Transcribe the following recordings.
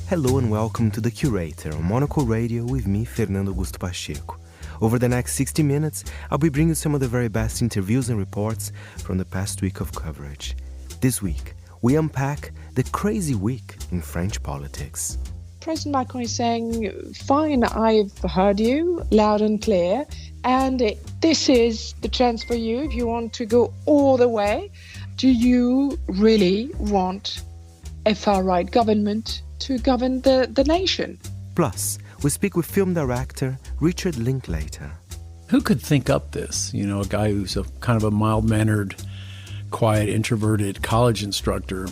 Hello and welcome to the Curator on Monocle Radio with me, Fernando Augusto Pacheco. Over the next 60 minutes, I'll be bringing some of the very best interviews and reports from the past week of coverage. This week, we unpack the crazy week in French politics. President Macron is saying, fine, I've heard you loud and clear, and this is the chance for you if you want to go all the way. Do you really want a far-right government to govern the nation? Plus, we speak with film director Richard Linklater. Who could think up this? You know, a guy who's a kind of a mild-mannered, quiet, introverted college instructor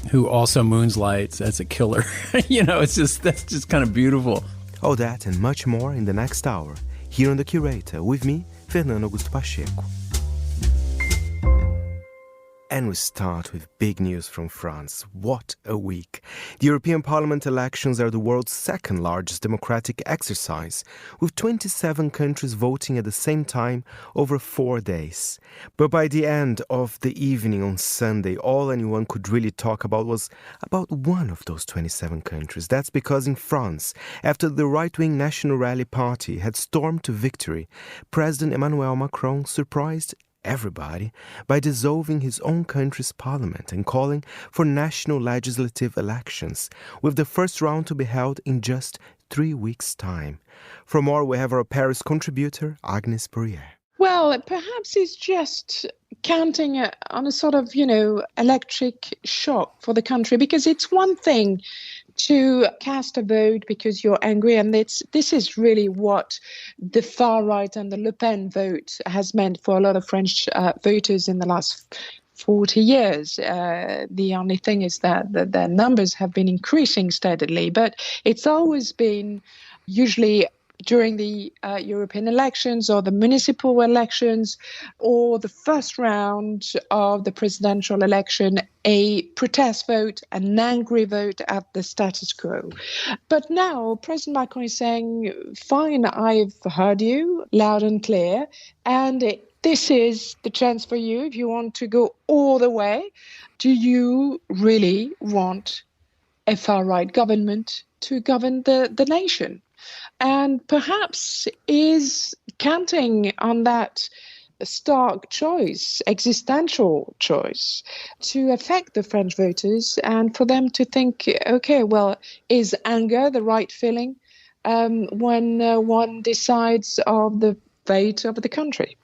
who also moonlights as a killer. You know, that's just kind of beautiful. All that and much more in the next hour, here on The Curator, with me, Fernando Augusto Pacheco. And we start with big news from France. What a week. The European Parliament elections are the world's second largest democratic exercise, with 27 countries voting at the same time over 4 days. But by the end of the evening on Sunday, all anyone could really talk about was about one of those 27 countries. That's because in France, after the right-wing National Rally Party had stormed to victory, President Emmanuel Macron surprised everybody by dissolving his own country's parliament and calling for national legislative elections, with the first round to be held in just 3 weeks' time. For more, we have our Paris contributor, Agnes Bruyère. Well, perhaps it's just counting on a sort of, electric shock for the country, because it's one thing to cast a vote because you're angry, and this is really what the far right and the Le Pen vote has meant for a lot of French voters in the last 40 years. The only thing is that their numbers have been increasing steadily, but it's always been usually during the European elections or the municipal elections or the first round of the presidential election, a protest vote, an angry vote at the status quo. But now President Macron is saying, fine, I've heard you loud and clear, and this is the chance for you if you want to go all the way. Do you really want a far-right government to govern the nation? And perhaps is counting on that stark choice, existential choice, to affect the French voters and for them to think, okay, well, is anger the right feeling when one decides of the fate of the country?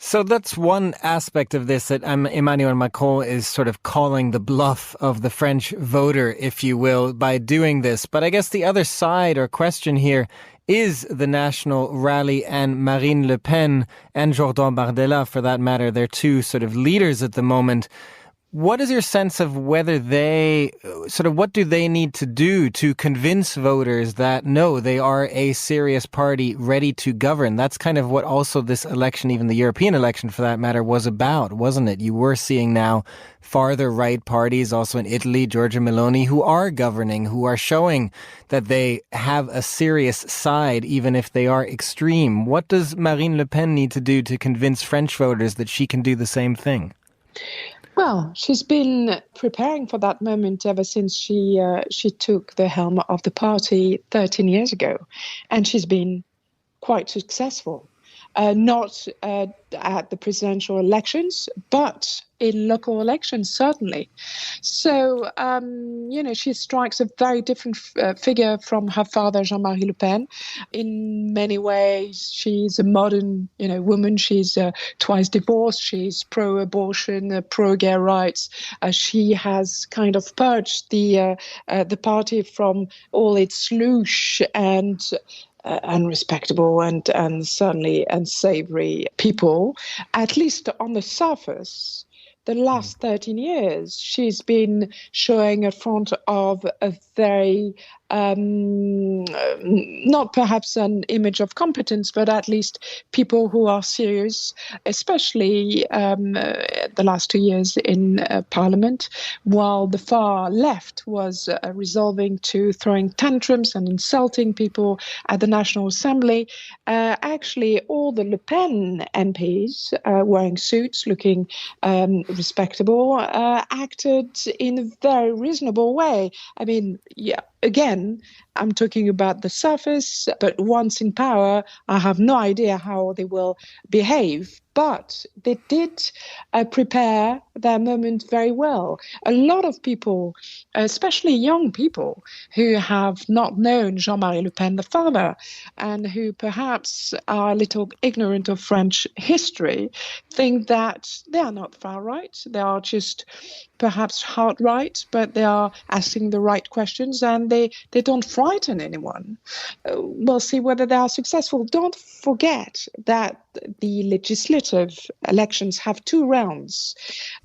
So that's one aspect of this, that Emmanuel Macron is sort of calling the bluff of the French voter, if you will, by doing this. But I guess the other side or question here is the National Rally and Marine Le Pen and Jordan Bardella, for that matter. They're two sort of leaders at the moment. What is your sense of whether what do they need to do to convince voters that, no, they are a serious party ready to govern? That's kind of what also this election, even the European election for that matter, was about, wasn't it? You were seeing now farther right parties, also in Italy, Giorgia Meloni, who are governing, who are showing that they have a serious side, even if they are extreme. What does Marine Le Pen need to do to convince French voters that she can do the same thing? Well, she's been preparing for that moment ever since she took the helm of the party 13 years ago, and she's been quite successful. Not at the presidential elections, but in local elections, certainly. So, she strikes a very different figure from her father, Jean-Marie Le Pen. In many ways, she's a modern, woman. She's twice divorced. She's pro-abortion, pro-gay rights. She has kind of purged the party from all its louche and unrespectable and certainly unsavory people. At least on the surface, the last 13 years, she's been showing a front of a very, not perhaps an image of competence, but at least people who are serious, especially the last 2 years in Parliament, while the far left was resolving to throwing tantrums and insulting people at the National Assembly. Actually, all the Le Pen MPs wearing suits, looking respectable, acted in a very reasonable way. I mean, yeah, again, I'm talking about the surface, but once in power, I have no idea how they will behave. But they did prepare their moment very well. A lot of people, especially young people, who have not known Jean-Marie Le Pen, the father, and who perhaps are a little ignorant of French history, think that they are not far right. They are just perhaps hard right, but they are asking the right questions and they don't frighten anyone. We'll see whether they are successful. Don't forget that the legislative elections have 2 rounds.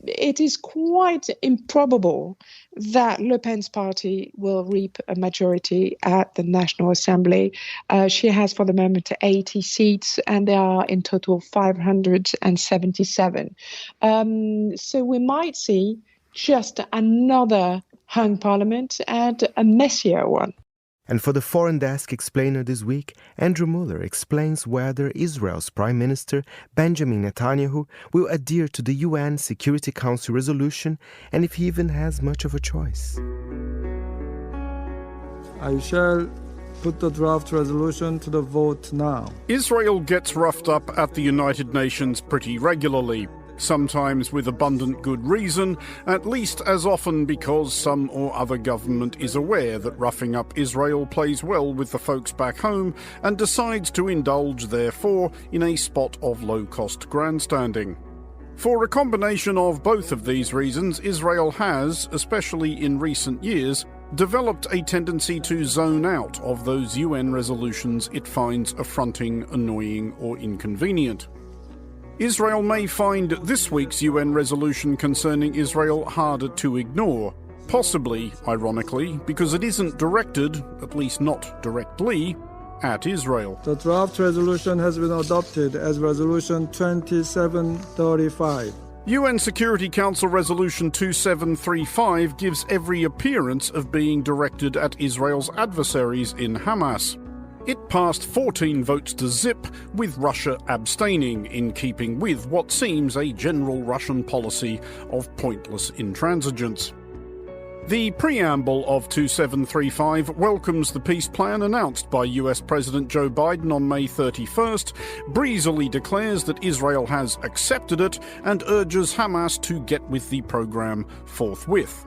It is quite improbable that Le Pen's party will reap a majority at the National Assembly. She has for the moment 80 seats and there are in total 577. So we might see just another hung parliament and a messier one. And for the Foreign Desk Explainer this week, Andrew Muller explains whether Israel's Prime Minister Benjamin Netanyahu will adhere to the UN Security Council resolution and if he even has much of a choice. I shall put the draft resolution to the vote now. Israel gets roughed up at the United Nations pretty regularly. Sometimes with abundant good reason, at least as often because some or other government is aware that roughing up Israel plays well with the folks back home and decides to indulge, therefore, in a spot of low-cost grandstanding. For a combination of both of these reasons, Israel has, especially in recent years, developed a tendency to zone out of those UN resolutions it finds affronting, annoying, or inconvenient. Israel may find this week's UN resolution concerning Israel harder to ignore, possibly, ironically, because it isn't directed, at least not directly, at Israel. The draft resolution has been adopted as Resolution 2735. UN Security Council Resolution 2735 gives every appearance of being directed at Israel's adversaries in Hamas. It passed 14 votes to zip, with Russia abstaining, in keeping with what seems a general Russian policy of pointless intransigence. The preamble of 2735 welcomes the peace plan announced by US President Joe Biden on May 31st, breezily declares that Israel has accepted it, and urges Hamas to get with the program forthwith.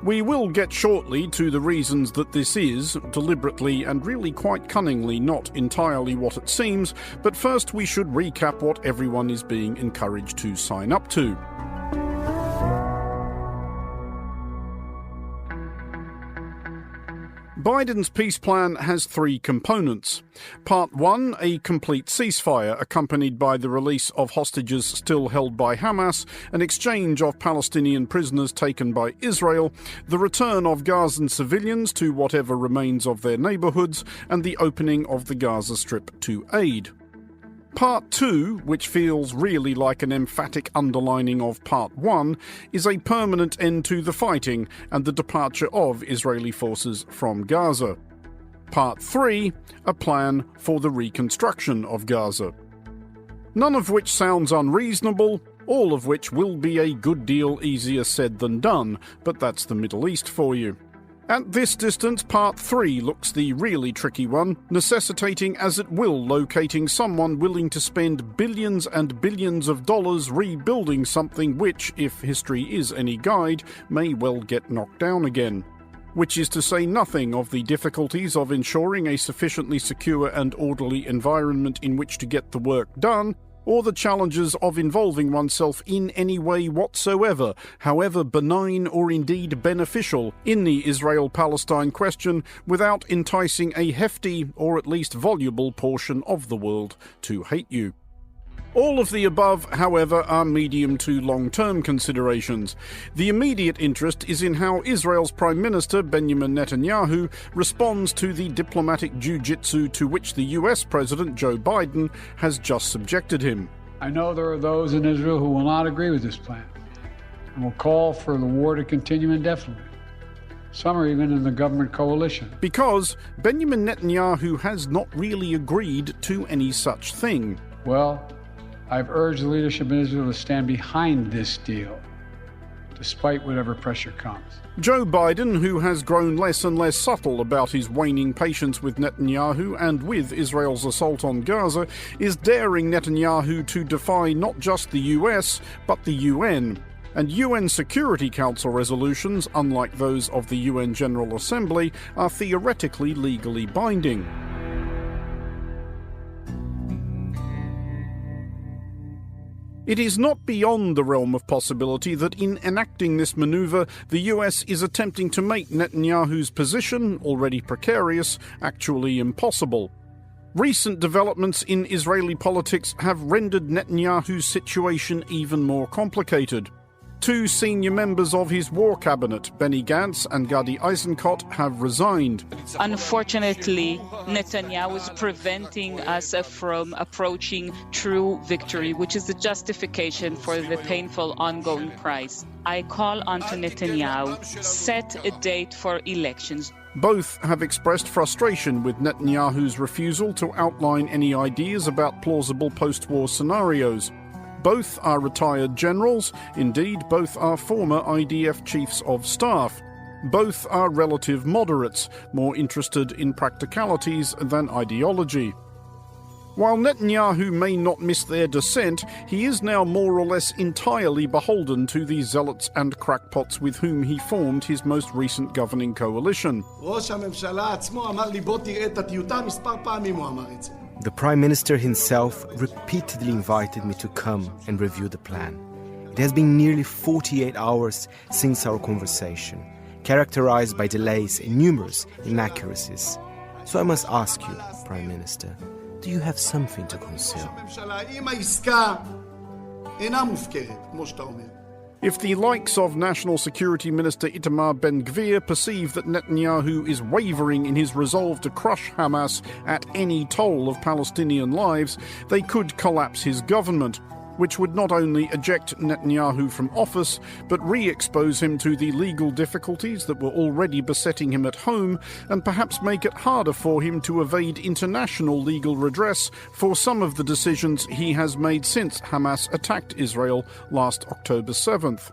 We will get shortly to the reasons that this is, deliberately and really quite cunningly, not entirely what it seems, but first we should recap what everyone is being encouraged to sign up to. Biden's peace plan has 3 components. Part 1, a complete ceasefire accompanied by the release of hostages still held by Hamas, an exchange of Palestinian prisoners taken by Israel, the return of Gazan civilians to whatever remains of their neighborhoods, and the opening of the Gaza Strip to aid. Part 2, which feels really like an emphatic underlining of Part 1, is a permanent end to the fighting and the departure of Israeli forces from Gaza. Part 3, a plan for the reconstruction of Gaza. None of which sounds unreasonable, all of which will be a good deal easier said than done, but that's the Middle East for you. At this distance, Part 3 looks the really tricky one, necessitating as it will locating someone willing to spend billions and billions of dollars rebuilding something which, if history is any guide, may well get knocked down again. Which is to say nothing of the difficulties of ensuring a sufficiently secure and orderly environment in which to get the work done, or the challenges of involving oneself in any way whatsoever, however benign or indeed beneficial, in the Israel-Palestine question without enticing a hefty, or at least voluble, portion of the world to hate you. All of the above, however, are medium to long-term considerations. The immediate interest is in how Israel's Prime Minister, Benjamin Netanyahu, responds to the diplomatic jiu-jitsu to which the US President, Joe Biden, has just subjected him. I know there are those in Israel who will not agree with this plan and will call for the war to continue indefinitely. Some are even in the government coalition. Because Benjamin Netanyahu has not really agreed to any such thing. Well, I've urged the leadership in Israel to stand behind this deal, despite whatever pressure comes. Joe Biden, who has grown less and less subtle about his waning patience with Netanyahu and with Israel's assault on Gaza, is daring Netanyahu to defy not just the US, but the UN. And UN Security Council resolutions, unlike those of the UN General Assembly, are theoretically legally binding. It is not beyond the realm of possibility that in enacting this manoeuvre, the US is attempting to make Netanyahu's position, already precarious, actually impossible. Recent developments in Israeli politics have rendered Netanyahu's situation even more complicated. Two senior members of his war cabinet, Benny Gantz and Gadi Eisenkot, have resigned. Unfortunately, Netanyahu is preventing us from approaching true victory, which is the justification for the painful ongoing price. I call on to Netanyahu, set a date for elections. Both have expressed frustration with Netanyahu's refusal to outline any ideas about plausible post-war scenarios. Both are retired generals, indeed both are former IDF chiefs of staff. Both are relative moderates, more interested in practicalities than ideology. While Netanyahu may not miss their dissent, he is now more or less entirely beholden to the zealots and crackpots with whom he formed his most recent governing coalition. The Prime Minister himself repeatedly invited me to come and review the plan. It has been nearly 48 hours since our conversation, characterized by delays and numerous inaccuracies. So I must ask you, Prime Minister, do you have something to conceal? If the likes of National Security Minister Itamar Ben-Gvir perceive that Netanyahu is wavering in his resolve to crush Hamas at any toll of Palestinian lives, they could collapse his government, which would not only eject Netanyahu from office, but re-expose him to the legal difficulties that were already besetting him at home, and perhaps make it harder for him to evade international legal redress for some of the decisions he has made since Hamas attacked Israel last October 7th.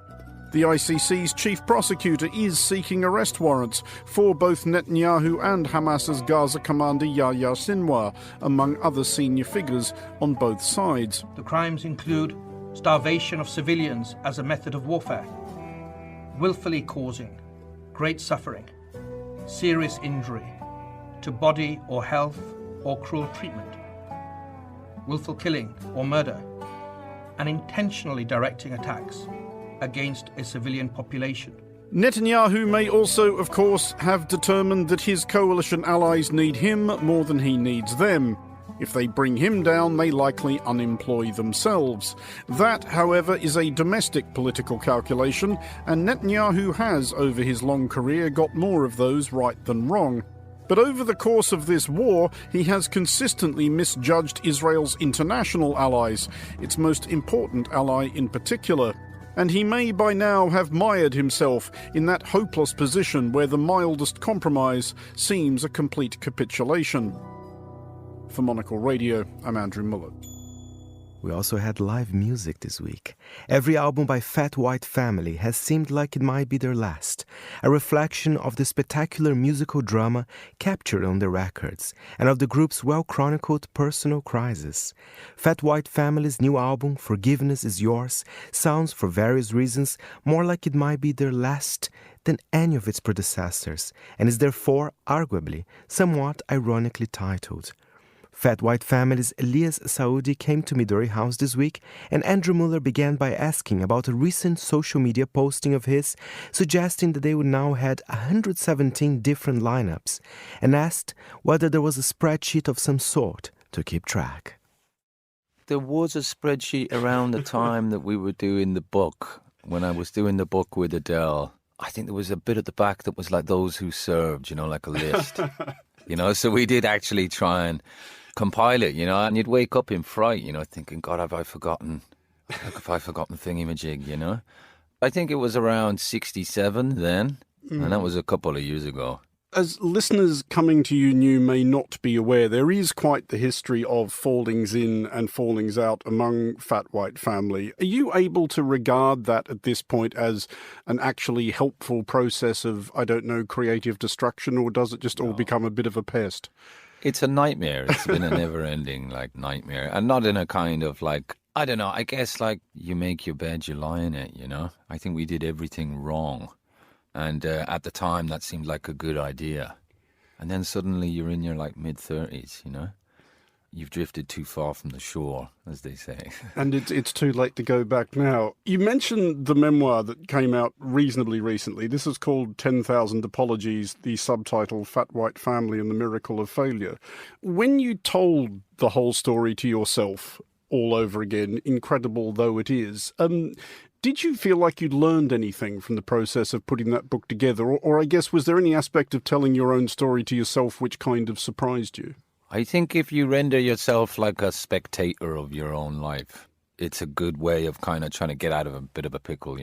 The ICC's chief prosecutor is seeking arrest warrants for both Netanyahu and Hamas's Gaza commander Yahya Sinwar, among other senior figures on both sides. The crimes include starvation of civilians as a method of warfare, willfully causing great suffering, serious injury to body or health or cruel treatment, willful killing or murder, and intentionally directing attacks against a civilian population. Netanyahu may also, of course, have determined that his coalition allies need him more than he needs them. If they bring him down, they likely unemploy themselves. That, however, is a domestic political calculation, and Netanyahu has, over his long career, got more of those right than wrong. But over the course of this war, he has consistently misjudged Israel's international allies, its most important ally in particular. And he may by now have mired himself in that hopeless position where the mildest compromise seems a complete capitulation. For Monocle Radio, I'm Andrew Muller. We also had live music this week. Every album by Fat White Family has seemed like it might be their last, a reflection of the spectacular musical drama captured on the records and of the group's well-chronicled personal crisis. Fat White Family's new album, Forgiveness Is Yours, sounds, for various reasons, more like it might be their last than any of its predecessors, and is therefore, arguably, somewhat ironically titled. Fat White Family's Elias Saudi came to Midori House this week, and Andrew Muller began by asking about a recent social media posting of his, suggesting that they would now had 117 different lineups, and asked whether there was a spreadsheet of some sort to keep track. There was a spreadsheet around the time that we were doing the book, when I was doing the book with Adele. I think there was a bit at the back that was like those who served, like a list. So we did actually try and compile it, and you'd wake up in fright, thinking, God, have I forgotten thingamajig, I think it was around 67 then, and that was a couple of years ago. As listeners coming to you new may not be aware, there is quite the history of fallings in and fallings out among Fat White Family. Are you able to regard that at this point as an actually helpful process of, I don't know, creative destruction, or does it just all become a bit of a pest? It's a nightmare. It's been a never-ending nightmare, and not in a kind of I don't know. I guess you make your bed, you lie in it. I think we did everything wrong. And at the time, that seemed like a good idea. And then suddenly you're in your mid-30s, You've drifted too far from the shore, as they say. And it's too late to go back now. You mentioned the memoir that came out reasonably recently. This is called 10,000 Apologies, the subtitle Fat White Family and the Miracle of Failure. When you told the whole story to yourself all over again, incredible though it is, did you feel like you'd learned anything from the process of putting that book together? Or I guess, was there any aspect of telling your own story to yourself which kind of surprised you? I think if you render yourself like a spectator of your own life, it's a good way of kind of trying to get out of a bit of a pickle,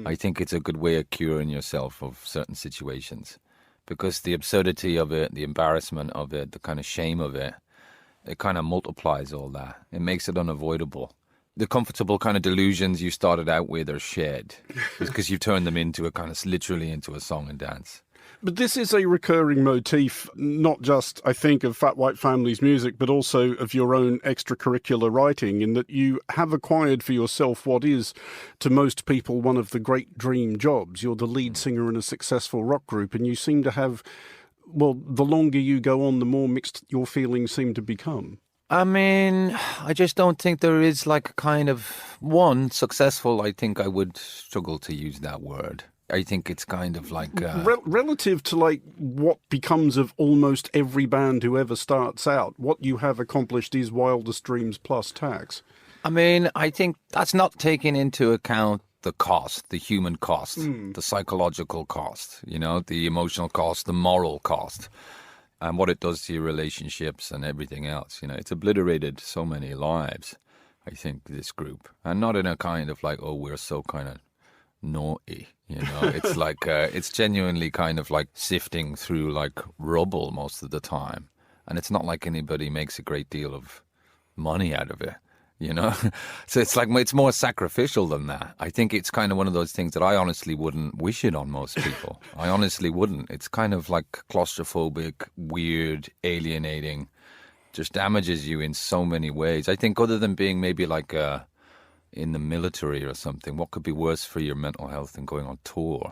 I think it's a good way of curing yourself of certain situations. Because the absurdity of it, the embarrassment of it, the kind of shame of it, it kind of multiplies all that. It makes it unavoidable. The comfortable kind of delusions you started out with are shed because you've turned them into a kind of literally into a song and dance. But this is a recurring motif, not just, I think, of Fat White Family's music, but also of your own extracurricular writing, in that you have acquired for yourself what is, to most people, one of the great dream jobs. You're the lead singer in a successful rock group, and you seem to have, well, the longer you go on, the more mixed your feelings seem to become. I mean, I just don't think there is a kind of one successful. I think I would struggle to use that word. I think it's kind of relative to what becomes of almost every band who ever starts out, what you have accomplished is wildest dreams plus tax. I mean, I think that's not taking into account the cost, the human cost, the psychological cost, the emotional cost, the moral cost, and what it does to your relationships and everything else. It's obliterated so many lives, I think, this group. And not in a kind of we're so kind of naughty, It's it's genuinely kind of sifting through rubble most of the time. And it's not like anybody makes a great deal of money out of it. So it's more sacrificial than that. I think it's kind of one of those things that I honestly wouldn't wish it on most people. I honestly wouldn't. It's kind of claustrophobic, weird, alienating, just damages you in so many ways. I think other than being maybe in the military or something, what could be worse for your mental health than going on tour?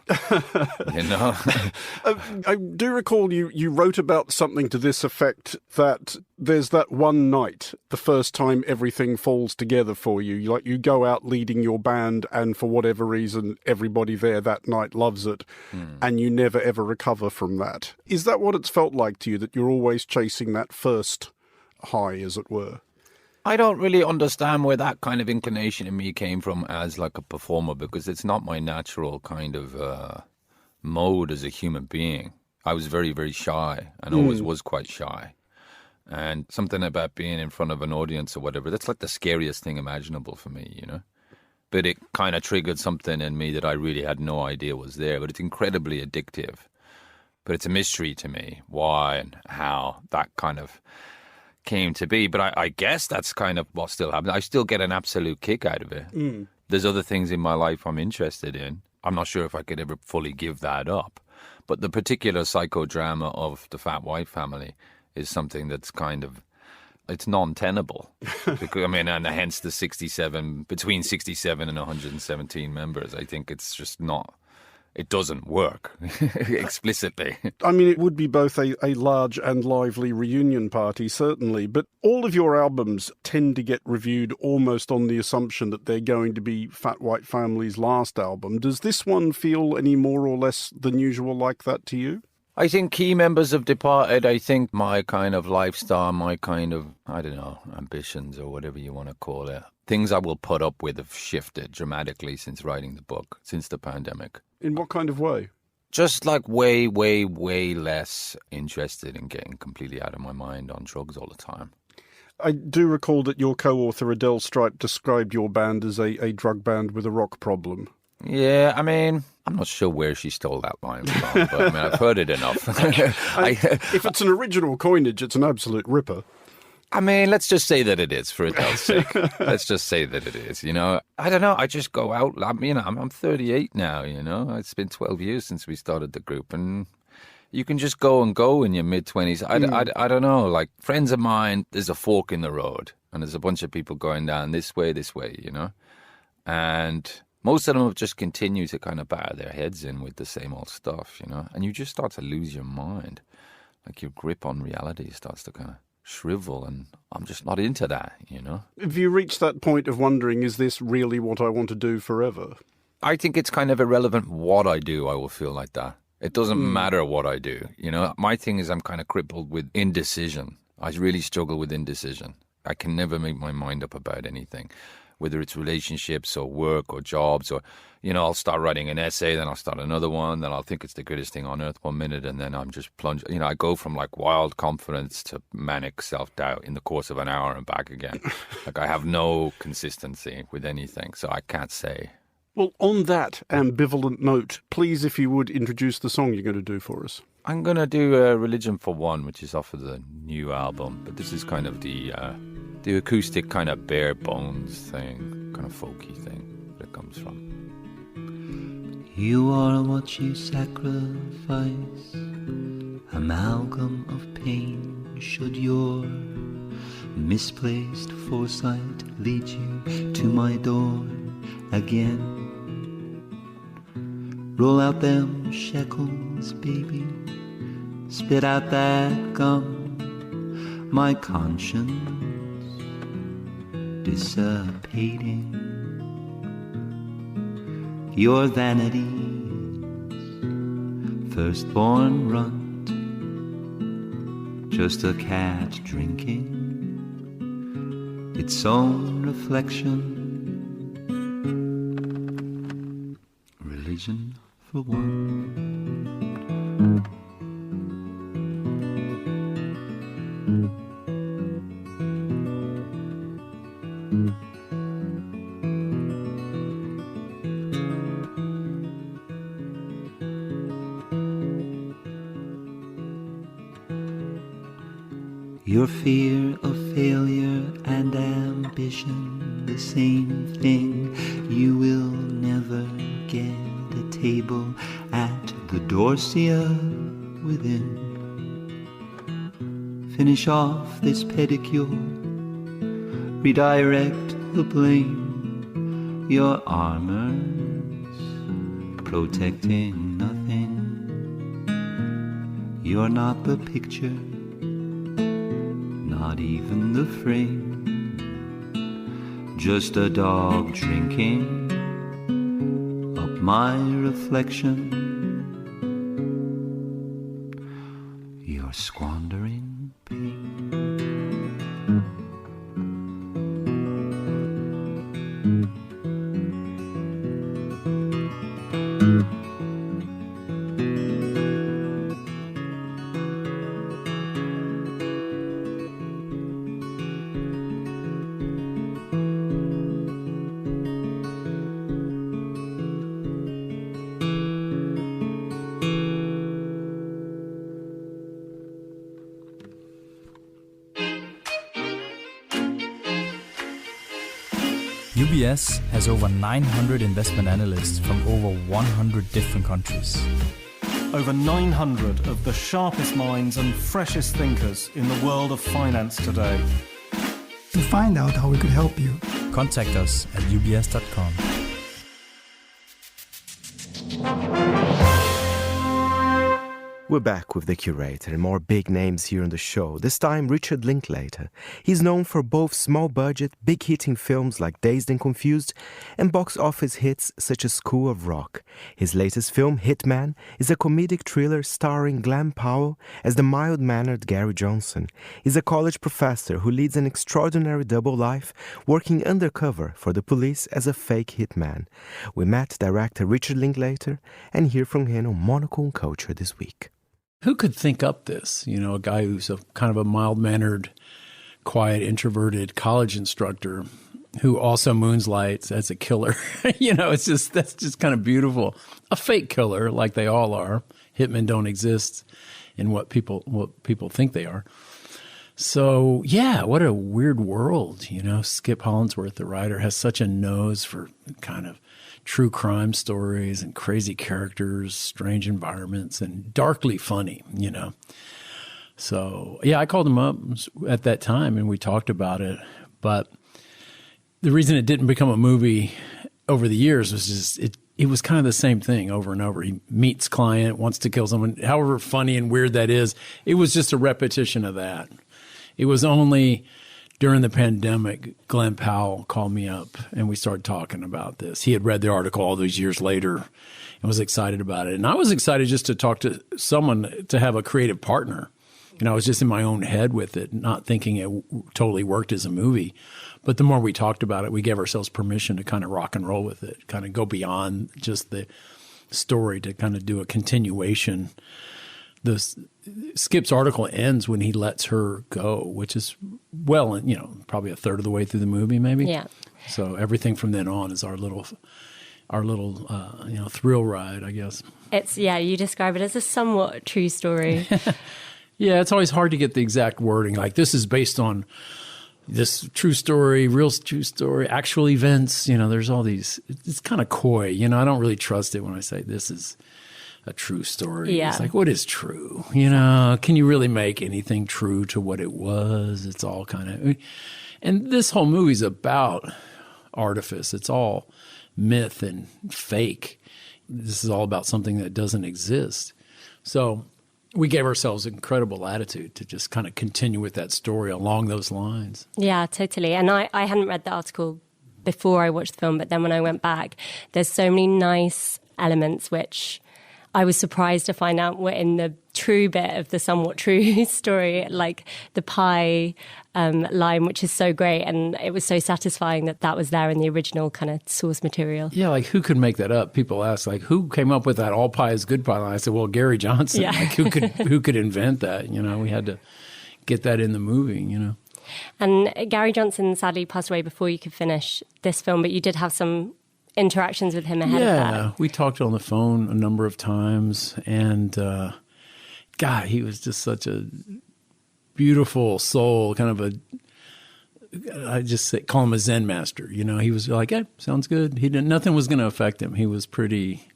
I do recall you wrote about something to this effect, that there's that one night, the first time everything falls together for you. You go out leading your band, and for whatever reason, everybody there that night loves it, and you never ever recover from that. Is that what it's felt like to you, that you're always chasing that first high, as it were? I don't really understand where that kind of inclination in me came from as a performer, because it's not my natural kind of mode as a human being. I was very, very shy and always was quite shy. And something about being in front of an audience or whatever, that's the scariest thing imaginable for me, But it kind of triggered something in me that I really had no idea was there. But it's incredibly addictive. But it's a mystery to me why and how that kind of came to be. But I guess that's kind of what still happens. I still get an absolute kick out of it. There's other things in my life I'm interested in. I'm not sure if I could ever fully give that up. But the particular psychodrama of the Fat White Family is something that's kind of, it's non-tenable. Because, and hence the between 67 and 117 members. I think it's just not, it doesn't work explicitly. It would be both a large and lively reunion party, certainly, but all of your albums tend to get reviewed almost on the assumption that they're going to be Fat White Family's last album. Does this one feel any more or less than usual like that to you? I think key members have departed. I think my kind of lifestyle, my kind of, ambitions or whatever you want to call it, things I will put up with have shifted dramatically since writing the book, since the pandemic. In what kind of way? Just way, way, way less interested in getting completely out of my mind on drugs all the time. I do recall that your co-author Adele Stripe described your band as a drug band with a rock problem. Yeah, I mean, I'm not sure where she stole that line from, but I mean, I've heard it enough. If it's an original coinage, it's an absolute ripper. I mean, let's just say that it is, for Adele's sake. Let's just say that it is, you know. I don't know, I just go out, I'm 38 now, you know. It's been 12 years since we started the group, and you can just go in your mid-20s. I don't know, like, friends of mine, there's a fork in the road, and there's a bunch of people going down this way, you know. And most of them have just continued to kind of batter their heads in with the same old stuff, you know. And you just start to lose your mind. Like, your grip on reality starts to kind of shrivel, and I'm just not into that, you know. Have you reached that point of wondering, is this really what I want to do forever? I think it's kind of irrelevant what I do, I will feel like that. It doesn't matter what I do, you know. My thing is I'm kind of crippled with indecision. I really struggle with indecision. I can never make my mind up about anything, whether it's relationships or work or jobs or, you know, I'll start writing an essay, then I'll start another one, then I'll think it's the greatest thing on earth 1 minute, and then I'm just plunged. You know, I go from like wild confidence to manic self-doubt in the course of an hour and back again. Like, I have no consistency with anything, so I can't say. Well, on that ambivalent note, please, if you would, introduce the song you're going to do for us. I'm going to do Religion for One, which is off of the new album, but this is kind of the acoustic kind of bare bones thing, kind of folky thing that it comes from. You are what you sacrifice, amalgam of pain. Should your misplaced foresight lead you to my door again? Roll out them shekels, baby, spit out that gum, my conscience dissipating. Your vanity's firstborn runt, just a cat drinking its own reflection. Religion for one. Your fear of failure and ambition, the same thing. You will never get a table at the Dorsia within. Finish off this pedicure, redirect the blame. Your armor's protecting nothing. You're not the picture, not even the frame. Just a dog drinking up my reflection. You're squandering pain. UBS has over 900 investment analysts from over 100 different countries. Over 900 of the sharpest minds and freshest thinkers in the world of finance today. To find out how we could help you, contact us at ubs.com. We're back with the Curator and more big names here on the show. This time, Richard Linklater. He's known for both small-budget, big-hitting films like Dazed and Confused and box-office hits such as School of Rock. His latest film, Hitman, is a comedic thriller starring Glenn Powell as the mild-mannered Gary Johnson. He's a college professor who leads an extraordinary double life, working undercover for the police as a fake hitman. We met director Richard Linklater and hear from him on Monocle Culture this week. Who could think up this? You know, a guy who's a kind of a mild-mannered, quiet, introverted college instructor who also moonlights as a killer. That's just kind of beautiful. A fake killer, like they all are. Hitmen don't exist in what people think they are. So, yeah, what a weird world, Skip Hollandsworth, the writer, has such a nose for kind of true crime stories and crazy characters, strange environments, and darkly funny, So, yeah, I called him up at that time, and we talked about it. But the reason it didn't become a movie over the years was just it was kind of the same thing over and over. He meets client, wants to kill someone. However funny and weird that is, it was just a repetition of that. It was only during the pandemic, Glenn Powell called me up and we started talking about this. He had read the article all these years later and was excited about it. And I was excited just to talk to someone, to have a creative partner. I was just in my own head with it, not thinking it totally worked as a movie. But the more we talked about it, we gave ourselves permission to kind of rock and roll with it, kind of go beyond just the story to kind of do a continuation. Skip's article ends when he lets her go, which is probably a third of the way through the movie, maybe. Yeah. So everything from then on is our little thrill ride, I guess. You describe it as a somewhat true story. Yeah, it's always hard to get the exact wording. Like, this is based on this true story, real true story, actual events. There's all these. It's kind of coy. I don't really trust it when I say this is a true story. Yeah. It's like, what is true? Can you really make anything true to what it was? It's all kind of. And this whole movie's about artifice. It's all myth and fake. This is all about something that doesn't exist. So we gave ourselves incredible latitude to just kind of continue with that story along those lines. Yeah, totally. And I hadn't read the article before I watched the film, but then when I went back, there's so many nice elements which I was surprised to find out were in the true bit of the somewhat true story, like the pie line, which is so great. And it was so satisfying that was there in the original kind of source material. Yeah, like who could make that up? People ask, like, who came up with that all pie is good pie line? I said, well, Gary Johnson. Yeah. Like, who could invent that? We had to get that in the movie, And Gary Johnson sadly passed away before you could finish this film, but you did have some interactions with him ahead of that. Yeah, we talked on the phone a number of times, and God, he was just such a beautiful soul, kind of I just call him a Zen master. He was like, yeah, sounds good. Nothing was going to affect him. He was pretty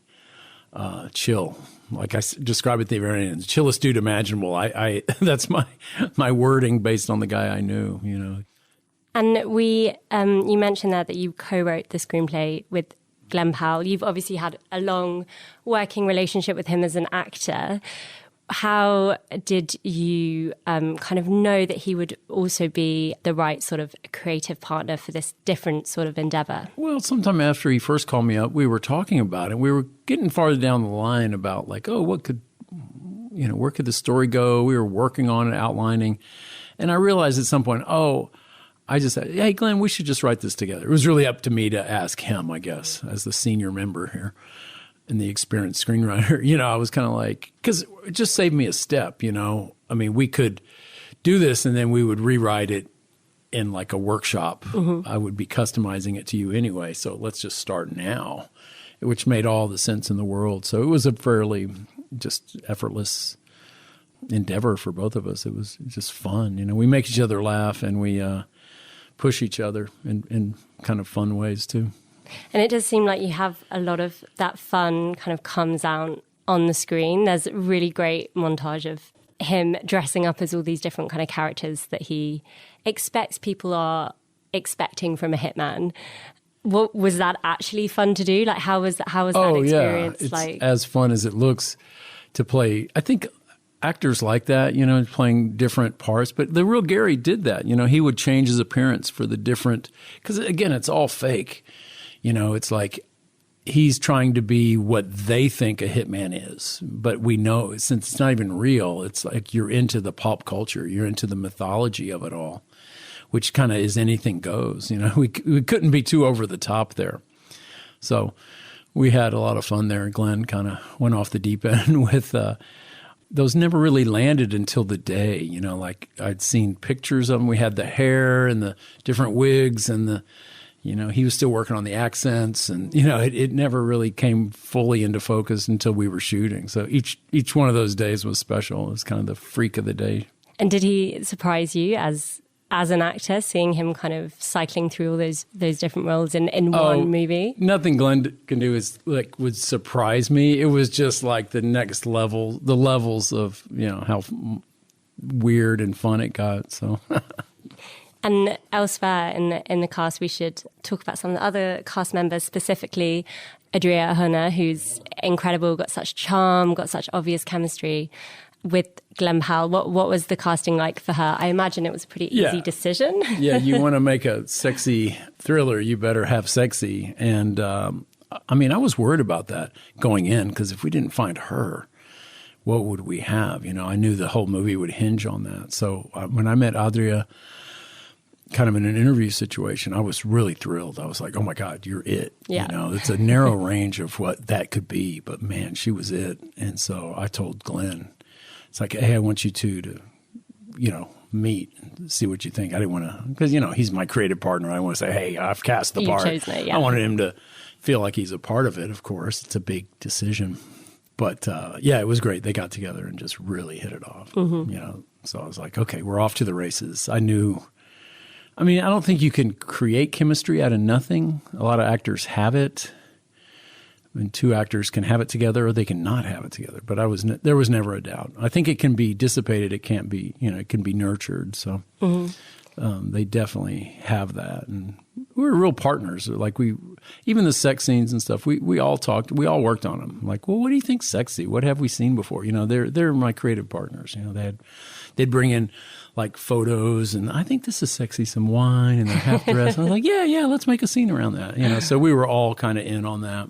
chill. Like I described at the very end, chillest dude imaginable. I that's my wording based on the guy I knew, And you mentioned there that you co-wrote the screenplay with Glenn Powell. You've obviously had a long working relationship with him as an actor. How did you kind of know that he would also be the right sort of creative partner for this different sort of endeavor? Well, sometime after he first called me up, we were talking about it. We were getting farther down the line about like, where could the story go? We were working on it, outlining. And I realized at some point, I just said, hey, Glenn, we should just write this together. It was really up to me to ask him, I guess, as the senior member here and the experienced screenwriter. I was kind of like, because it just saved me a step, I mean, we could do this and then we would rewrite it in like a workshop. Mm-hmm. I would be customizing it to you anyway, so let's just start now, which made all the sense in the world. So it was a fairly just effortless endeavor for both of us. It was just fun. We make each other laugh and we push each other in kind of fun ways too. And it does seem like you have a lot of that fun kind of comes out on the screen. There's a really great montage of him dressing up as all these different kind of characters that he expects people are expecting from a hitman. What was that actually fun to do? Like, how was that experience? Yeah. It's like as fun as it looks to play. I think actors like that, playing different parts. But the real Gary did that. He would change his appearance for the different, because again, it's all fake. It's like he's trying to be what they think a hitman is. But we know, since it's not even real, it's like you're into the pop culture. You're into the mythology of it all, which kind of is anything goes. We couldn't be too over the top there. So we had a lot of fun there. Glenn kind of went off the deep end with those never really landed until the day, like I'd seen pictures of them. We had the hair and the different wigs and he was still working on the accents, and it never really came fully into focus until we were shooting. So each one of those days was special. It was kind of the freak of the day. And did he surprise you as an actor, seeing him kind of cycling through all those different roles in one movie? Nothing Glenn can do would surprise me. It was just like the next level, the levels of how weird and fun it got. So. And elsewhere in the cast, we should talk about some of the other cast members, specifically Adria Arjona, who's incredible, got such charm, got such obvious chemistry with Glen Powell. What was the casting like for her? I imagine it was a pretty easy decision. Yeah, you want to make a sexy thriller, you better have sexy. And I was worried about that going in, because if we didn't find her, what would we have? I knew the whole movie would hinge on that. So when I met Adria, kind of in an interview situation, I was really thrilled. I was like, oh my God, you're it. Yeah. It's a narrow range of what that could be, but man, she was it. And so I told Glenn, it's like, hey, I want you two to, meet and see what you think. I didn't want to, because, he's my creative partner. I want to say, hey, I've cast the part. I wanted him to feel like he's a part of it, of course. It's a big decision. But it was great. They got together and just really hit it off. Mm-hmm. So I was like, okay, we're off to the races. I don't think you can create chemistry out of nothing. A lot of actors have it. Two actors can have it together, or they can not have it together. But there was never a doubt. I think it can be dissipated. It can't be, it can be nurtured. So they definitely have that. And we're real partners. Like even the sex scenes and stuff, we all talked, we all worked on them. Like, well, what do you think's sexy? What have we seen before? They're my creative partners. They'd bring in like photos, and I think this is sexy, some wine, and they're half dressed. And I was like, yeah, let's make a scene around that. So we were all kind of in on that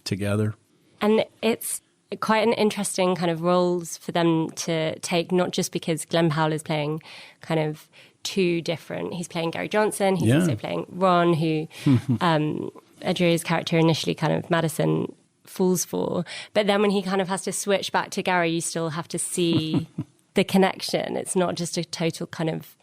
together. And it's quite an interesting kind of roles for them to take, not just because Glen Powell is playing kind of two different, he's playing Gary Johnson, he's also playing Ron, who Adria's character initially kind of Madison falls for. But then when he kind of has to switch back to Gary, you still have to see the connection. It's not just a total kind of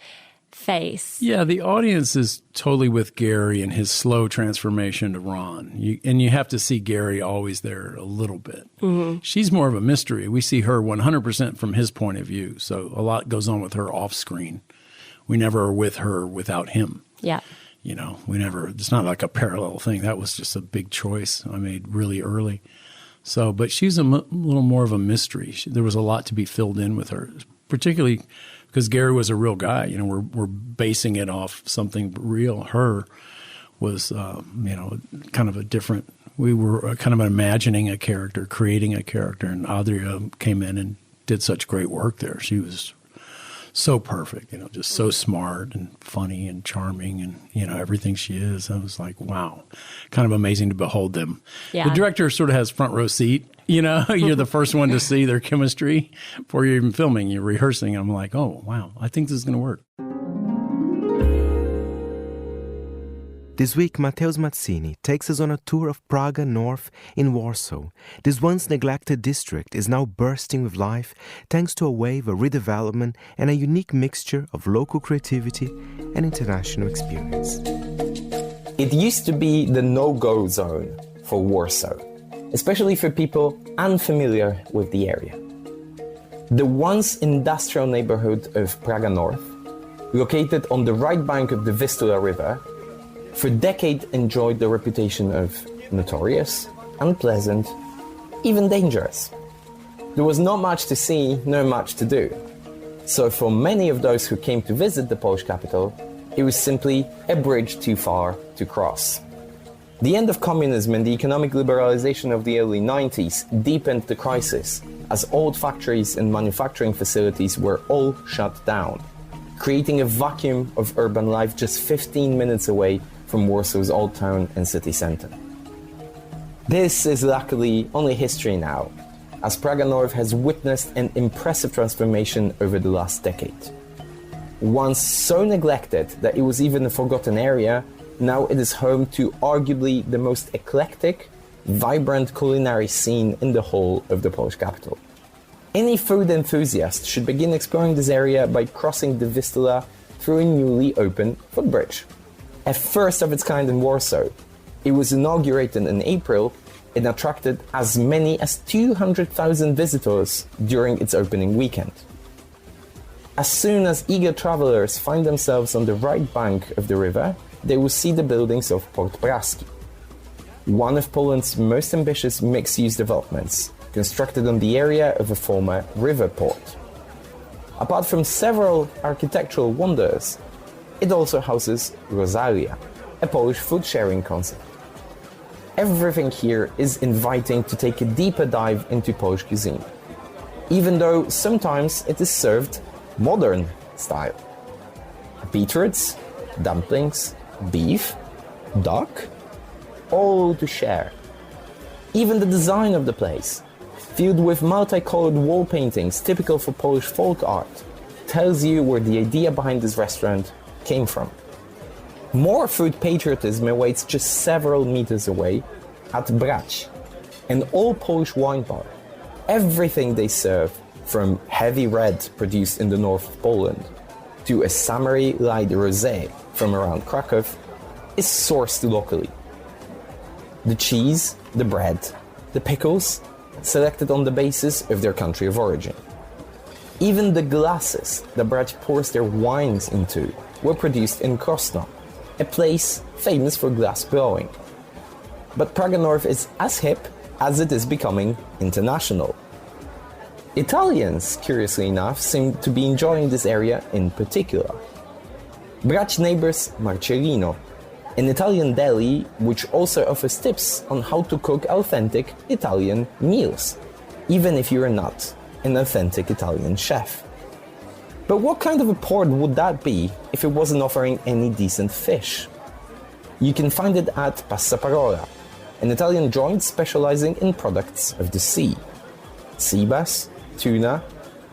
face. Yeah, the audience is totally with Gary and his slow transformation to Ron. You have to see Gary always there a little bit. Mm-hmm. She's more of a mystery. We see her 100% from his point of view. So a lot goes on with her off screen. We never are with her without him. Yeah. It's not like a parallel thing. That was just a big choice I made really early. So, but she's a little more of a mystery. There was a lot to be filled in with her, particularly because Gary was a real guy. We're basing it off something real. Her was, kind of a different. We were kind of imagining a character, creating a character, and Adria came in and did such great work there. She was so perfect, just so smart and funny and charming and, everything she is. I was like, wow, kind of amazing to behold them. Yeah. The director sort of has front row seat, you're the first one to see their chemistry before you're even filming, you're rehearsing. I'm like, oh, wow, I think this is going to work. This week, Mateusz Mazzini takes us on a tour of Praga North in Warsaw. This once neglected district is now bursting with life thanks to a wave of redevelopment and a unique mixture of local creativity and international experience. It used to be the no-go zone for Warsaw, especially for people unfamiliar with the area. The once industrial neighborhood of Praga North, located on the right bank of the Vistula River, for decades enjoyed the reputation of notorious, unpleasant, even dangerous. There was not much to see, not much to do. So for many of those who came to visit the Polish capital, it was simply a bridge too far to cross. The end of communism and the economic liberalization of the early 90s deepened the crisis, as old factories and manufacturing facilities were all shut down, creating a vacuum of urban life just 15 minutes away from Warsaw's old town and city center. This is luckily only history now, as Praga North has witnessed an impressive transformation over the last decade. Once so neglected that it was even a forgotten area, now it is home to arguably the most eclectic, vibrant culinary scene in the whole of the Polish capital. Any food enthusiast should begin exploring this area by crossing the Vistula through a newly opened footbridge. a first of its kind in Warsaw. It was inaugurated in April and attracted as many as 200,000 visitors during its opening weekend. As soon as eager travelers find themselves on the right bank of the river, they will see the buildings of Port Praski, one of Poland's most ambitious mixed-use developments, constructed on the area of a former river port. Apart from several architectural wonders, it also houses Rosalia, a Polish food-sharing concept. Everything here is inviting to take a deeper dive into Polish cuisine, even though sometimes it is served modern style. Beetroots, dumplings, beef, duck, all to share. Even the design of the place, filled with multicolored wall paintings typical for Polish folk art, tells you where the idea behind this restaurant came from. More food patriotism awaits just several meters away at Brać, an all-Polish wine bar. Everything they serve, from heavy red produced in the north of Poland to a summery light rosé from around Krakow, is sourced locally. The cheese, the bread, the pickles, selected on the basis of their country of origin. Even the glasses that Brać pours their wines into were produced in Krosno, a place famous for glass blowing. But Praga North is as hip as it is becoming international. Italians, curiously enough, seem to be enjoying this area in particular. Brać neighbors Marcellino, an Italian deli which also offers tips on how to cook authentic Italian meals, even if you're not an authentic Italian chef. But what kind of a port would that be if it wasn't offering any decent fish? You can find it at Passaparola, an Italian joint specializing in products of the sea. Sea bass, tuna,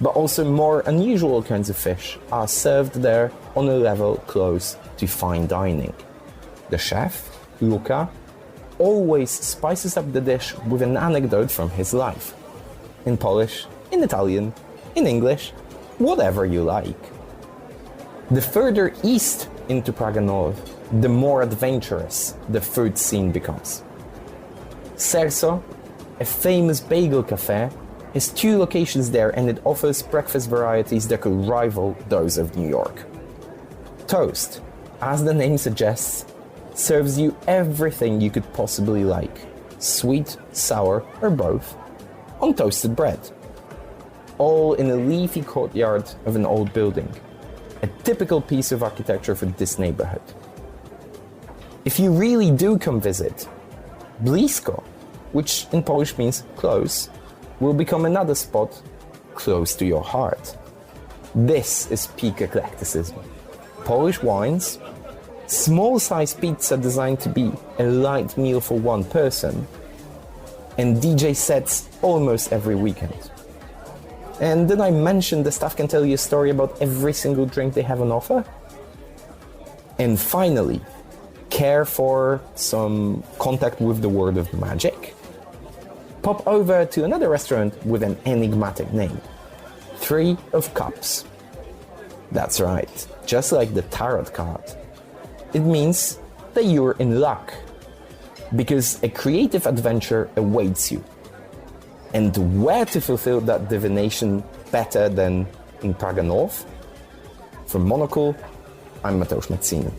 but also more unusual kinds of fish are served there on a level close to fine dining. The chef, Luca, always spices up the dish with an anecdote from his life. In Polish, in Italian, in English, whatever you like. The further east into Praga North, the more adventurous the food scene becomes. Serso, a famous bagel cafe, has 2 locations there, and it offers breakfast varieties that could rival those of New York. Toast, as the name suggests, serves you everything you could possibly like, sweet, sour, or both, on toasted bread. All in a leafy courtyard of an old building, a typical piece of architecture for this neighborhood. If you really do come visit, Blisko, which in Polish means close, will become another spot close to your heart. This is peak eclecticism. Polish wines, small-sized pizza designed to be a light meal for one person, and DJ sets almost every weekend. And did I mention the staff can tell you a story about every single drink they have on offer? And finally, care for some contact with the world of magic? Pop over to another restaurant with an enigmatic name, 3 of Cups. That's right, just like the tarot card. It means that you're in luck, because a creative adventure awaits you. And where to fulfill that divination better than in Praga North? From Monocle, I'm Mateusz Metzinen.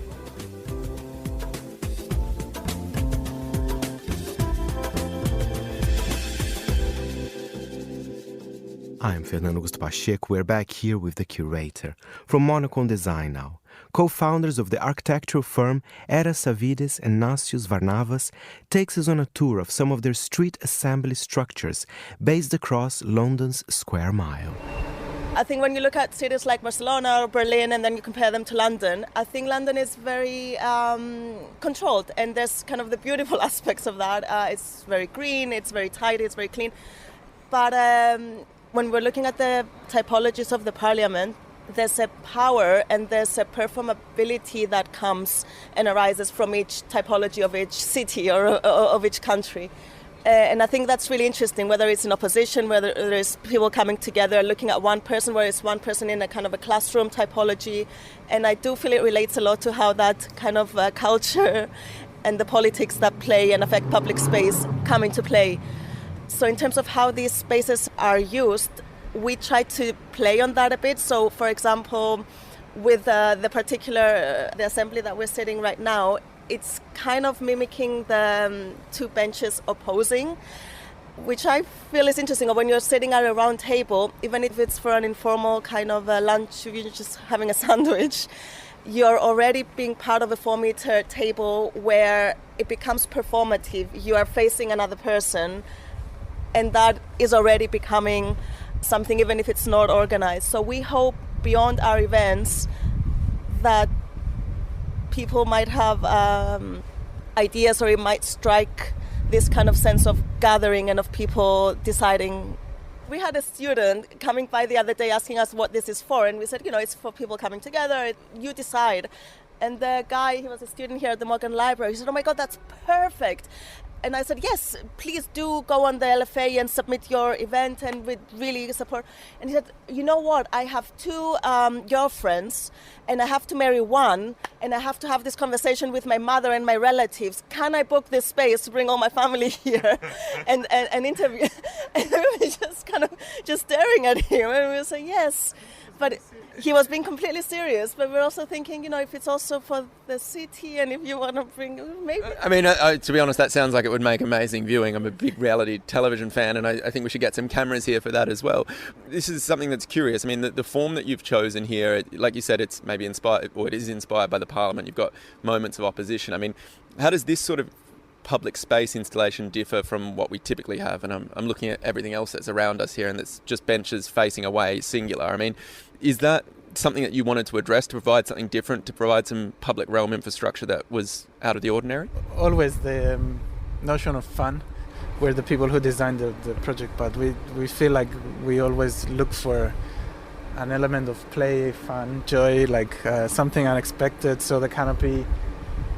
I'm Fernando Augusto Pacheco. We're back here with the Curator from Monocle Design now. Co-founders of the architectural firm Era Savides and Nácios Varnavas takes us on a tour of some of their street assembly structures based across London's Square Mile. I think when you look at cities like Barcelona or Berlin and then you compare them to London, I think London is very controlled, and there's kind of the beautiful aspects of that. It's very green, it's very tidy, it's very clean. But when we're looking at the typologies of the parliament, there's a power and there's a performability that comes and arises from each typology of each city or of each country. And I think that's really interesting, whether it's in opposition, whether there's people coming together, looking at one person, where it's one person in a kind of a classroom typology. And I do feel it relates a lot to how that kind of culture and the politics that play and affect public space come into play. So in terms of how these spaces are used, we try to play on that a bit. So, for example, with the particular the assembly that we're sitting right now, it's kind of mimicking the two benches opposing, which I feel is interesting. Or when you're sitting at a round table, even if it's for an informal kind of lunch, you're just having a sandwich, you're already being part of a 4-meter table where it becomes performative. You are facing another person, and that is already becoming something, even if it's not organized. So we hope beyond our events that people might have ideas, or it might strike this kind of sense of gathering and of people deciding. We had a student coming by the other day asking us what this is for, and we said, it's for people coming together, you decide. And the guy, he was a student here at the Morgan Library, he said, oh my God, that's perfect. And I said, yes, please do go on the LFA and submit your event, and we'd really support. And he said, you know what, I have 2 girlfriends, and I have to marry one, and I have to have this conversation with my mother and my relatives. Can I book this space to bring all my family here and interview? And we were just kind of just staring at him, and we were saying, yes. But he was being completely serious, but we're also thinking, if it's also for the city, and if you want to bring, maybe. I mean, to be honest, that sounds like it would make amazing viewing. I'm a big reality television fan, and I think we should get some cameras here for that as well. This is something that's curious. I mean, the form that you've chosen here, like you said, it's maybe inspired, or it is inspired by the Parliament. You've got moments of opposition. I mean, how does this sort of public space installation differ from what we typically have? And I'm looking at everything else that's around us here, and it's just benches facing away, singular. I mean, is that something that you wanted to address, to provide something different, to provide some public realm infrastructure that was out of the ordinary? Always the notion of fun. We're the people who designed the project, but we feel like we always look for an element of play, fun, joy, like something unexpected. So the canopy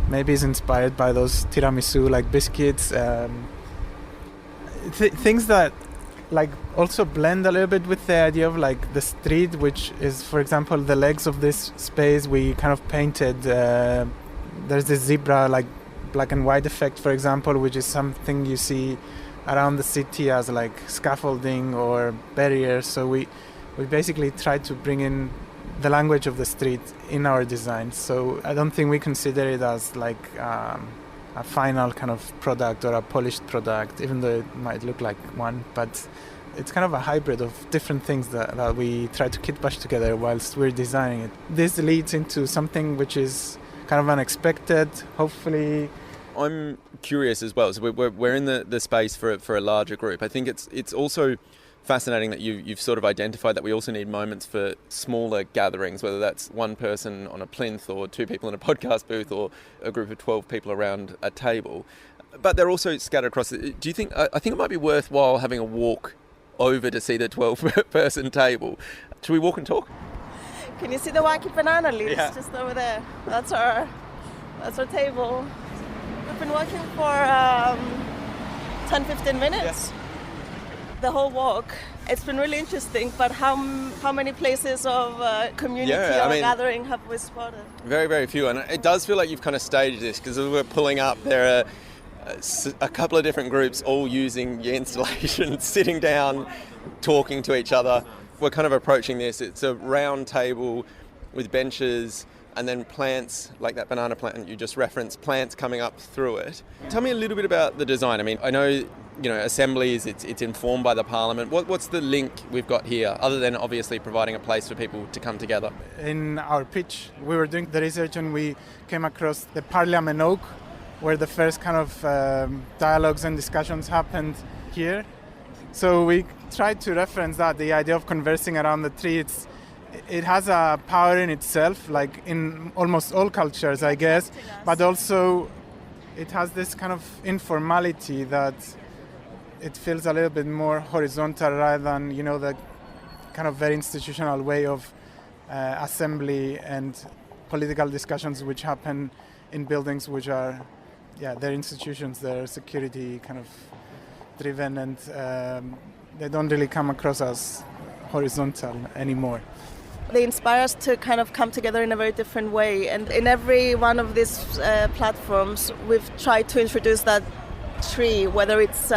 maybe is inspired by those tiramisu like biscuits, things that like also blend a little bit with the idea of like the street, which is, for example, the legs of this space we kind of painted. There's this zebra like black and white effect, for example, which is something you see around the city as like scaffolding or barriers. So we basically try to bring in the language of the street in our design. So I don't think we consider it as like a final kind of product or a polished product, even though it might look like one. But it's kind of a hybrid of different things that we try to kit bash together whilst we're designing it. This leads into something which is kind of unexpected, hopefully. I'm curious as well. So we're in the space for a larger group. I think it's also fascinating that you've sort of identified that we also need moments for smaller gatherings, whether that's one person on a plinth or 2 people in a podcast booth or a group of 12 people around a table. But they're also scattered across. Do you think? I think it might be worthwhile having a walk over to see the 12-person table. Should we walk and talk? Can you see the wacky banana leaves? Yeah. Just over there? That's our table. We've been walking for 10-15 minutes. Yes. The whole walk. It's been really interesting, but how many places of community gathering have we spotted? Very, very few. And it does feel like you've kind of staged this, because as we're pulling up, there are a couple of different groups all using the installation, sitting down, talking to each other. We're kind of approaching this. It's a round table with benches and then plants, like that banana plant you just referenced, plants coming up through it. Tell me a little bit about the design. I mean, I know, assemblies, it's informed by the Parliament. What's the link we've got here, other than obviously providing a place for people to come together? In our pitch, we were doing the research and we came across the Parliament Oak, where the first kind of dialogues and discussions happened here. So we tried to reference that, the idea of conversing around the tree. It has a power in itself, like in almost all cultures, I guess, but also it has this kind of informality that it feels a little bit more horizontal rather than, the kind of very institutional way of assembly and political discussions which happen in buildings which are, they're institutions, they're security kind of driven, and they don't really come across as horizontal anymore. They inspire us to kind of come together in a very different way. And in every one of these platforms, we've tried to introduce that tree, whether it's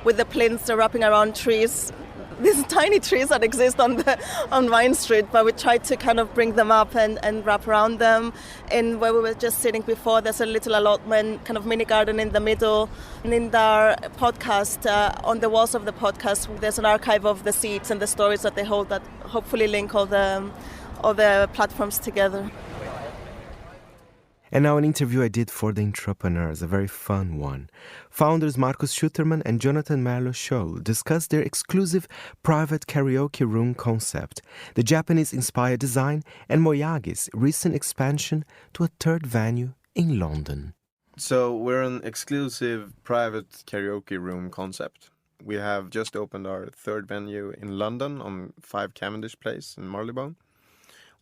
with the plinths wrapping around trees, these tiny trees that exist on Vine Street, but we tried to kind of bring them up and wrap around them. And where we were just sitting before, there's a little allotment, kind of mini garden in the middle. And in our podcast, on the walls of the podcast, there's an archive of the seats and the stories that they hold that hopefully link all the platforms together. And now an interview I did for the Entrepreneurs, a very fun one. Founders Markus Schutterman and Jonathan Merlo-Scholl discussed their exclusive private karaoke room concept, the Japanese-inspired design, and Moyagi's recent expansion to a third venue in London. So we're an exclusive private karaoke room concept. We have just opened our third venue in London on 5 Cavendish Place in Marylebone.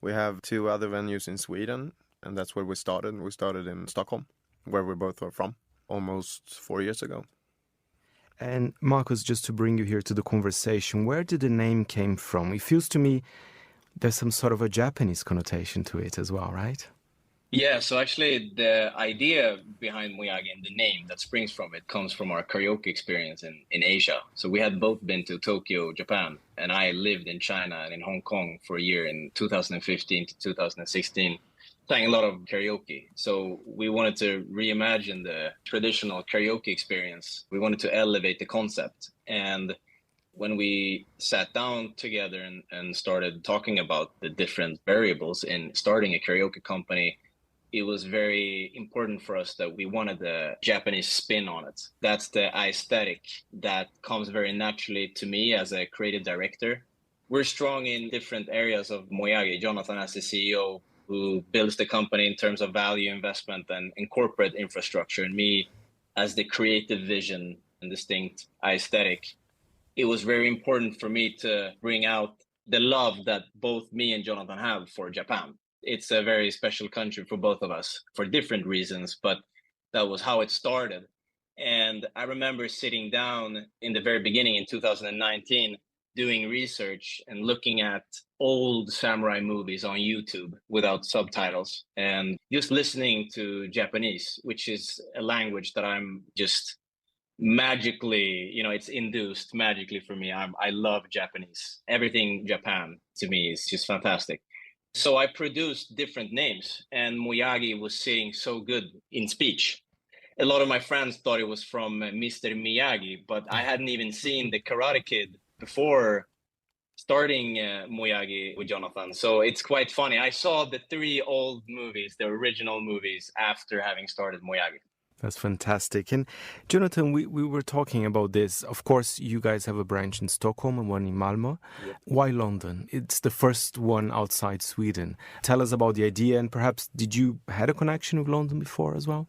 We have 2 other venues in Sweden, and that's where we started. We started in Stockholm, where we both are from, almost 4 years ago. And Markus, just to bring you here to the conversation, where did the name came from? It feels to me there's some sort of a Japanese connotation to it as well, right? Yeah, so actually the idea behind Moyagi and the name that springs from it comes from our karaoke experience in Asia. So we had both been to Tokyo, Japan, and I lived in China and in Hong Kong for a year in 2015 to 2016. Sang a lot of karaoke. So we wanted to reimagine the traditional karaoke experience. We wanted to elevate the concept. And when we sat down together and started talking about the different variables in starting a karaoke company, it was very important for us that we wanted the Japanese spin on it. That's the aesthetic that comes very naturally to me as a creative director. We're strong in different areas of Moyagi. Jonathan as the CEO, who builds the company in terms of value investment and corporate infrastructure, and me as the creative vision and distinct aesthetic. It was very important for me to bring out the love that both me and Jonathan have for Japan. It's a very special country for both of us for different reasons, but that was how it started. And I remember sitting down in the very beginning in 2019, doing research and looking at old samurai movies on YouTube without subtitles and just listening to Japanese, which is a language that I'm just magically, it's induced magically for me. I love Japanese. Everything Japan to me is just fantastic. So I produced different names, and Moyagi was sitting so good in speech. A lot of my friends thought it was from Mr. Miyagi, but I hadn't even seen the Karate Kid before starting Moyagi with Jonathan. So it's quite funny. I saw the 3 old movies, the original movies, after having started Moyagi. That's fantastic. And Jonathan, we were talking about this. Of course, you guys have a branch in Stockholm and one in Malmö. Yep. Why London? It's the first one outside Sweden. Tell us about the idea, and perhaps did you had a connection with London before as well?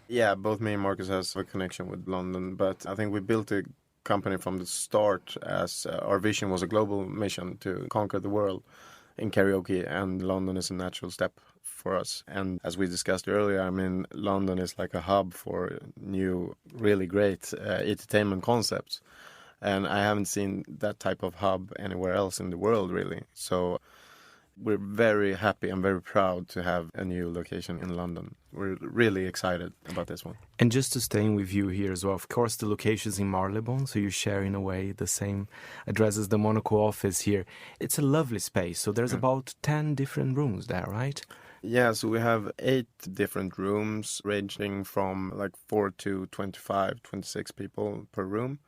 Yeah, both me and Markus has a connection with London, but I think we built a company from the start as our vision was a global mission to conquer the world in karaoke, and London is a natural step for us. And as we discussed earlier, London is like a hub for new, really great entertainment concepts. And I haven't seen that type of hub anywhere else in the world, really. So we're very happy and very proud to have a new location in London. We're really excited about this one. And just to stay with you here as well, of course, the location's in Marylebone, so you share in a way the same address as the Monocle office here. It's a lovely space, so there's about 10 different rooms there, right? Yeah, so we have 8 different rooms ranging from like 4 to 25, 26 people per room.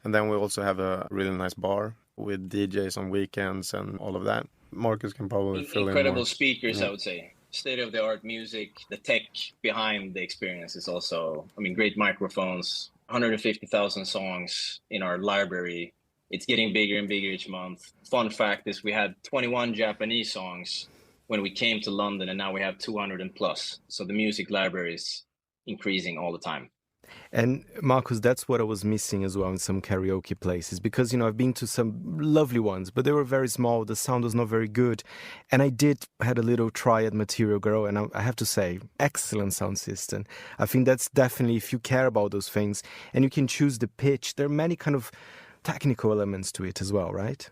And then we also have a really nice bar with DJs on weekends and all of that. Markus can probably fill in more. Incredible speakers, yeah. I would say. State-of-the-art music, the tech behind the experience is also, great microphones, 150,000 songs in our library. It's getting bigger and bigger each month. Fun fact is we had 21 Japanese songs when we came to London, and now we have 200 and plus. So the music library is increasing all the time. And Marcus, that's what I was missing as well in some karaoke places, because, I've been to some lovely ones, but they were very small. The sound was not very good. And I had a little try at Material Girl, and I have to say, excellent sound system. I think that's definitely, if you care about those things and you can choose the pitch, there are many kind of technical elements to it as well, right?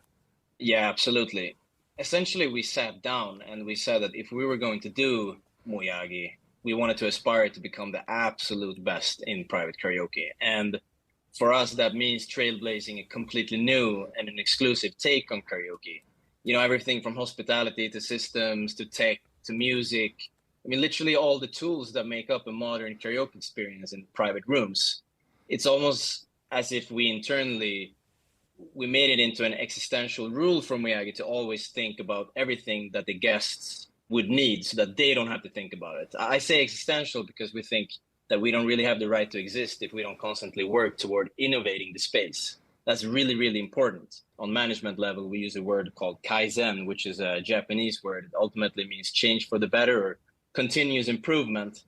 Yeah, absolutely. Essentially, we sat down and we said that if we were going to do Miyagi, we wanted to aspire to become the absolute best in private karaoke. And for us, that means trailblazing a completely new and an exclusive take on karaoke. Everything from hospitality to systems to tech to music. I mean, literally all the tools that make up a modern karaoke experience in private rooms. It's almost as if we made it into an existential rule for Miyagi to always think about everything that the guests would need so that they don't have to think about it. I say existential because we think that we don't really have the right to exist if we don't constantly work toward innovating the space. That's really, really important. On management level, we use a word called kaizen, which is a Japanese word. It ultimately means change for the better or continuous improvement.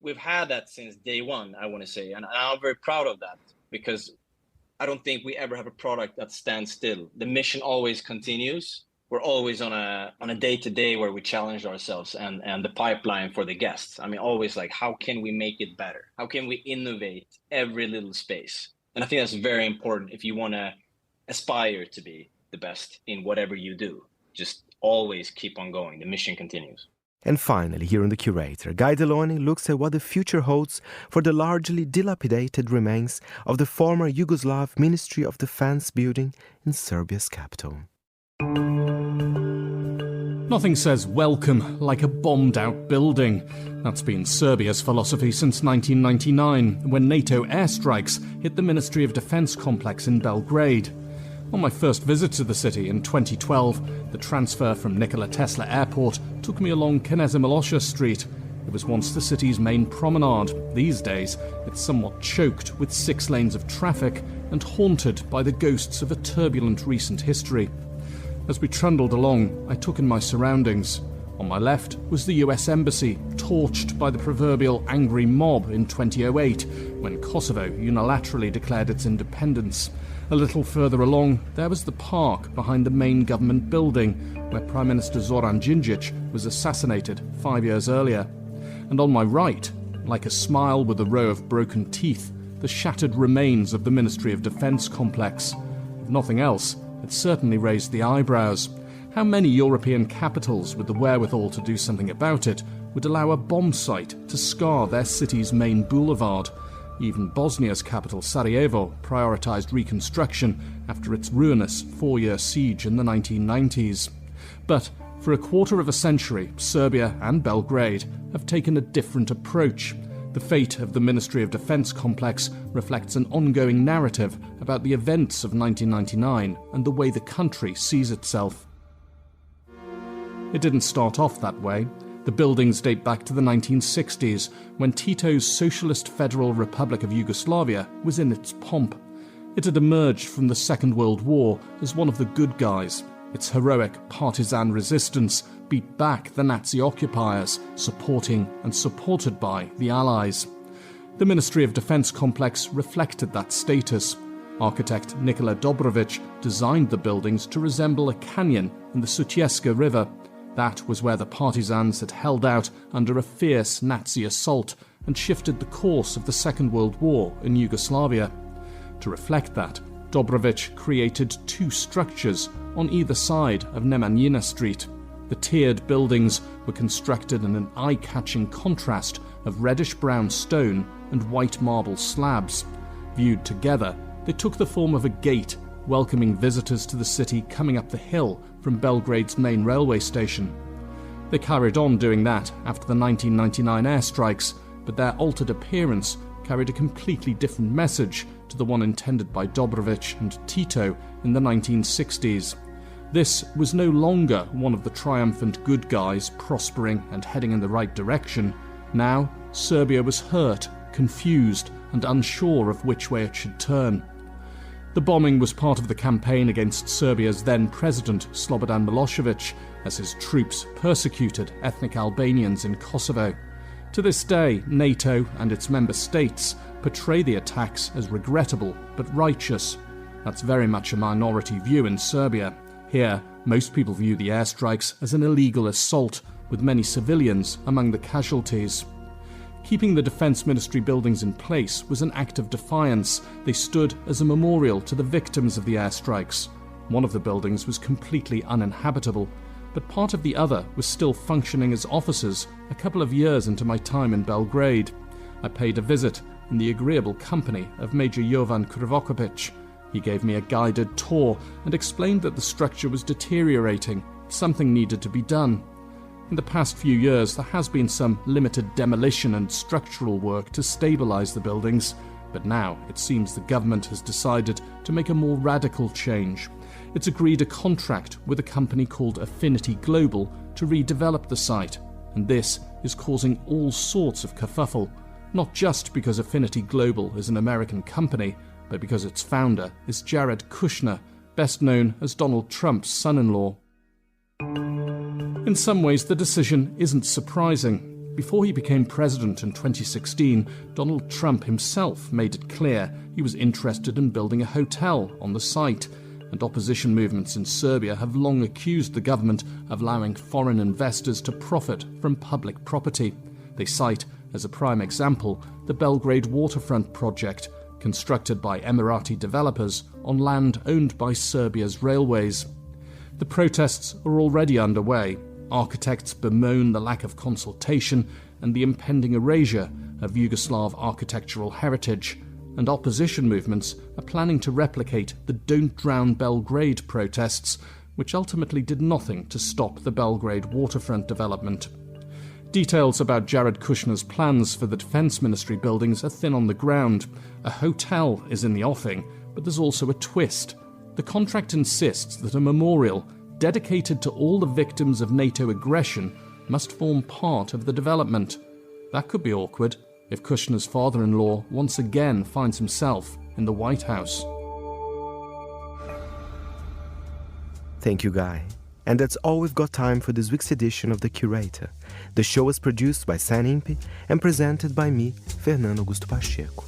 We've had that since day one, I want to say, and I'm very proud of that because I don't think we ever have a product that stands still. The mission always continues. We're always on a day-to-day where we challenge ourselves and the pipeline for the guests. I mean, always like, how can we make it better? How can we innovate every little space? And I think that's very important if you want to aspire to be the best in whatever you do. Just always keep on going. The mission continues. And finally, here on The Curator, Guy Deloni looks at what the future holds for the largely dilapidated remains of the former Yugoslav Ministry of Defense building in Serbia's capital. Nothing says welcome like a bombed-out building. That's been Serbia's philosophy since 1999, when NATO airstrikes hit the Ministry of Defense complex in Belgrade. On my first visit to the city in 2012, the transfer from Nikola Tesla Airport took me along Kneza Miloša Street. It was once the city's main promenade. These days, it's somewhat choked with 6 lanes of traffic and haunted by the ghosts of a turbulent recent history. As we trundled along, I took in my surroundings. On my left was the US Embassy, torched by the proverbial angry mob in 2008, when Kosovo unilaterally declared its independence. A little further along, there was the park behind the main government building, where Prime Minister Zoran Đinđić was assassinated 5 years earlier. And on my right, like a smile with a row of broken teeth, the shattered remains of the Ministry of Defense complex. If nothing else, it certainly raised the eyebrows. How many European capitals with the wherewithal to do something about it would allow a bomb site to scar their city's main boulevard? Even Bosnia's capital, Sarajevo, prioritised reconstruction after its ruinous 4-year siege in the 1990s. But for a quarter of a century, Serbia and Belgrade have taken a different approach. The fate of the Ministry of Defense complex reflects an ongoing narrative about the events of 1999 and the way the country sees itself. It didn't start off that way. The buildings date back to the 1960s, when Tito's Socialist Federal Republic of Yugoslavia was in its pomp. It had emerged from the Second World War as one of the good guys. Its heroic partisan resistance beat back the Nazi occupiers, supporting and supported by the Allies. The Ministry of Defense complex reflected that status. Architect Nikola Dobrović designed the buildings to resemble a canyon in the Sutjeska River. That was where the partisans had held out under a fierce Nazi assault and shifted the course of the Second World War in Yugoslavia. To reflect that, Dobrović created 2 structures on either side of Nemanjina Street. The tiered buildings were constructed in an eye-catching contrast of reddish-brown stone and white marble slabs. Viewed together, they took the form of a gate, welcoming visitors to the city coming up the hill from Belgrade's main railway station. They carried on doing that after the 1999 airstrikes, but their altered appearance carried a completely different message to the one intended by Dobrović and Tito in the 1960s. This was no longer one of the triumphant good guys prospering and heading in the right direction. Now, Serbia was hurt, confused, and unsure of which way it should turn. The bombing was part of the campaign against Serbia's then-president, Slobodan Milošević, as his troops persecuted ethnic Albanians in Kosovo. To this day, NATO and its member states portray the attacks as regrettable but righteous. That's very much a minority view in Serbia. Here, most people view the airstrikes as an illegal assault, with many civilians among the casualties. Keeping the Defence Ministry buildings in place was an act of defiance. They stood as a memorial to the victims of the airstrikes. One of the buildings was completely uninhabitable, but part of the other was still functioning as offices a couple of years into my time in Belgrade. I paid a visit in the agreeable company of Major Jovan Krivokapic. He gave me a guided tour and explained that the structure was deteriorating. Something needed to be done. In the past few years, there has been some limited demolition and structural work to stabilise the buildings, but now it seems the government has decided to make a more radical change. It's agreed a contract with a company called Affinity Global to redevelop the site, and this is causing all sorts of kerfuffle, not just because Affinity Global is an American company, but because its founder is Jared Kushner, best known as Donald Trump's son-in-law. In some ways, the decision isn't surprising. Before he became president in 2016, Donald Trump himself made it clear he was interested in building a hotel on the site, and opposition movements in Serbia have long accused the government of allowing foreign investors to profit from public property. They cite, as a prime example, the Belgrade waterfront project, constructed by Emirati developers on land owned by Serbia's railways. The protests are already underway. Architects bemoan the lack of consultation and the impending erasure of Yugoslav architectural heritage, and opposition movements are planning to replicate the Don't Drown Belgrade protests, which ultimately did nothing to stop the Belgrade waterfront development. Details about Jared Kushner's plans for the Defence Ministry buildings are thin on the ground. A hotel is in the offing, but there's also a twist. The contract insists that a memorial dedicated to all the victims of NATO aggression must form part of the development. That could be awkward if Kushner's father-in-law once again finds himself in the White House. Thank you, Guy. And that's all we've got time for this week's edition of The Curator. The show was produced by San Impi and presented by me, Fernando Augusto Pacheco.